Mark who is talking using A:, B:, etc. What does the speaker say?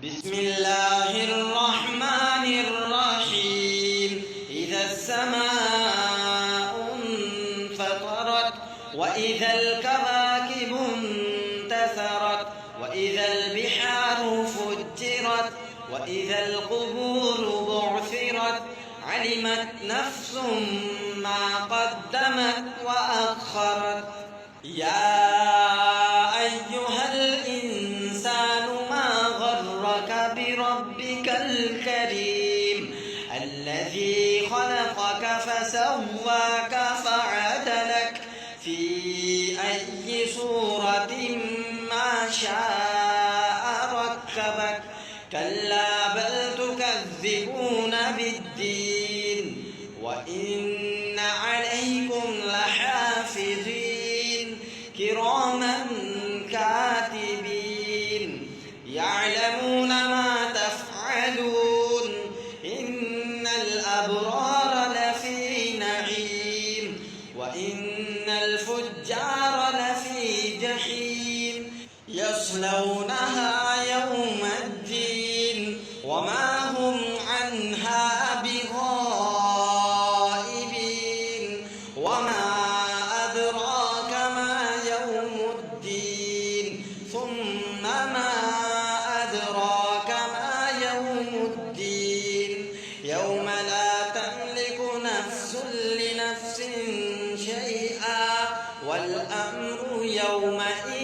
A: بسم الله الرحمن الرحيم إذا السماء انفطرت وإذا الكواكب انتثرت وإذا البحار فجرت وإذا القبور بعثرت علمت نفس ما قدمت وأخرت يا أيها الإنسان ما غرك بربك الكريم الذي خلقك فسواك فعدلك في أي صورة ما شاء ركبك كلا بل تكذبون بالدين وإن عليكم لحافظين كراما كاتبين يعلمون ما تفعلون إن الأبرار لفي نعيم وإن الفجار لفي جحيم يصلونها يوم الدين وما هم عنها بغائبين وما أدراك ما يوم الدين ثم ما أدراك ما يوم الدين يوم لا تملك نفس لنفس شيئا والأمر يومئذ